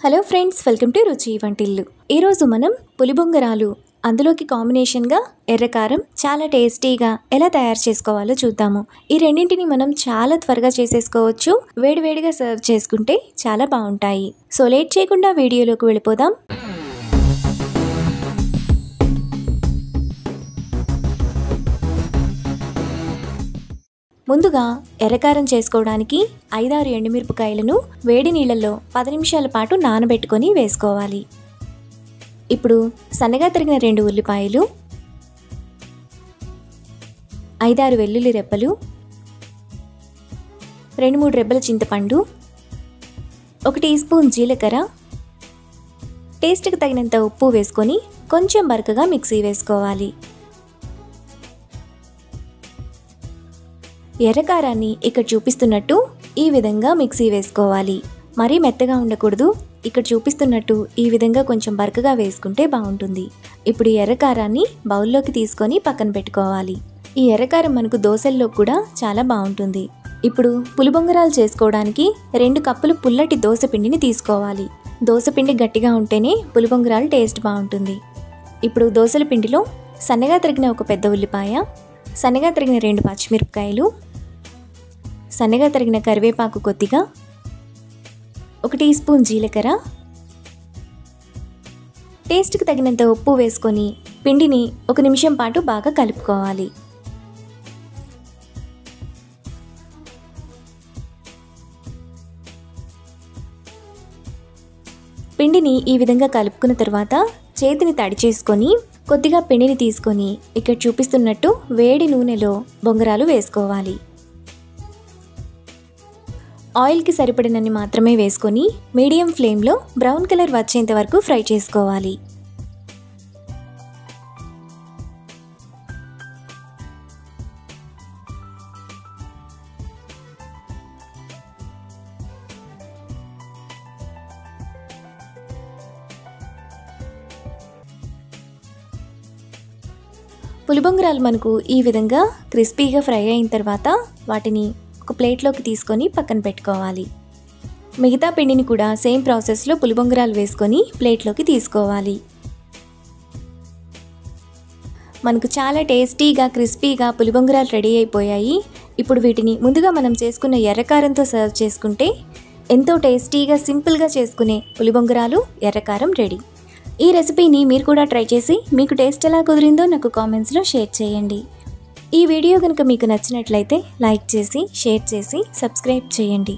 Hello friends, welcome to రుచి వంటిల్లు. ఈరోజు మనం పులిబొంగరాలు, అందులోకి కాంబినేషన్గా ఎర్రకారం చాలా టేస్టీగా ఎలా తయారు చేసుకోవాలో చూద్దాము. ఈ రెండింటిని మనం చాలా త్వరగా చేసేసుకోవచ్చు. వేడివేడిగా సర్వ్ చేసుకుంటే చాలా బాగుంటాయి. సో లేట్ చేయకుండా వీడియోలోకి వెళ్ళిపోదాం. ముందుగా ఎర్రకారం చేసుకోవడానికి 5-6 ఎండుమిరపకాయలను వేడి నీళ్ళల్లో 10 నిమిషాల పాటు నానబెట్టుకొని వేసుకోవాలి. ఇప్పుడు సన్నగా తరిగిన 2 ఉల్లిపాయలు, 5-6 వెల్లుల్లి రెబ్బలు, 2-3 రెబ్బల చింతపండు, 1 టీ స్పూన్ జీలకర్ర, టేస్ట్కి తగినంత ఉప్పు వేసుకొని కొంచెం బరకగా మిక్సీ వేసుకోవాలి. ఎర్రకారాన్ని ఇక్కడ చూపిస్తున్నట్టు ఈ విధంగా మిక్సీ వేసుకోవాలి. మరీ మెత్తగా ఉండకూడదు. ఇక్కడ చూపిస్తున్నట్టు ఈ విధంగా కొంచెం బరకగా వేసుకుంటే బాగుంటుంది. ఇప్పుడు ఈ ఎర్రకారాన్ని బౌల్లోకి తీసుకొని పక్కన పెట్టుకోవాలి. ఈ ఎర్రకారం మనకు దోశల్లో కూడా చాలా బాగుంటుంది. ఇప్పుడు పులిబొంగరాలు చేసుకోవడానికి 2 కప్పులు పుల్లటి దోశ పిండిని తీసుకోవాలి. దోశ పిండి గట్టిగా ఉంటేనే పులిబొంగరాలు టేస్ట్ బాగుంటుంది. ఇప్పుడు దోశల పిండిలో సన్నగా తరిగిన 1 పెద్ద ఉల్లిపాయ, సన్నగా తరిగిన 2 పచ్చిమిరపకాయలు, సన్నగా తరిగిన కరివేపాకు కొద్దిగా, 1 టీ స్పూన్ జీలకర్ర, టేస్ట్కి తగినంత ఉప్పు వేసుకొని పిండిని 1 నిమిషం పాటు బాగా కలుపుకోవాలి. పిండిని ఈ విధంగా కలుపుకున్న తర్వాత చేతిని తడి చేసుకొని కొద్దిగా పిండిని తీసుకొని ఇక్కడ చూపిస్తున్నట్టు వేడి నూనెలో బొంగరాలు వేసుకోవాలి. ఆయిల్కి సరిపడినన్ని మాత్రమే వేసుకొని మీడియం ఫ్లేమ్లో బ్రౌన్ కలర్ వచ్చేంత వరకు ఫ్రై చేసుకోవాలి. పులిబొంగరాలు మనకు ఈ విధంగా క్రిస్పీగా ఫ్రై అయిన తర్వాత వాటిని ఒక ప్లేట్లోకి తీసుకొని పక్కన పెట్టుకోవాలి. మిగతా పిండిని కూడా సేమ్ ప్రాసెస్లో పులిబొంగరాలు వేసుకొని ప్లేట్లోకి తీసుకోవాలి. మనకు చాలా టేస్టీగా క్రిస్పీగా పులిబొంగరాలు రెడీ అయిపోయాయి. ఇప్పుడు వీటిని ముందుగా మనం చేసుకున్న ఎర్రకారంతో సర్వ్ చేసుకుంటే ఎంతో టేస్టీగా సింపుల్గా చేసుకునే పులిబొంగరాలు ఎర్రకారం రెడీ. ఈ రెసిపీని మీరు కూడా ట్రై చేసి మీకు టేస్ట్ ఎలా కుదిరిందో నాకు కామెంట్స్లో షేర్ చేయండి. ఈ వీడియో కనుక మీకు నచ్చినట్లయితే లైక్ చేసి, షేర్ చేసి, సబ్స్క్రైబ్ చేయండి.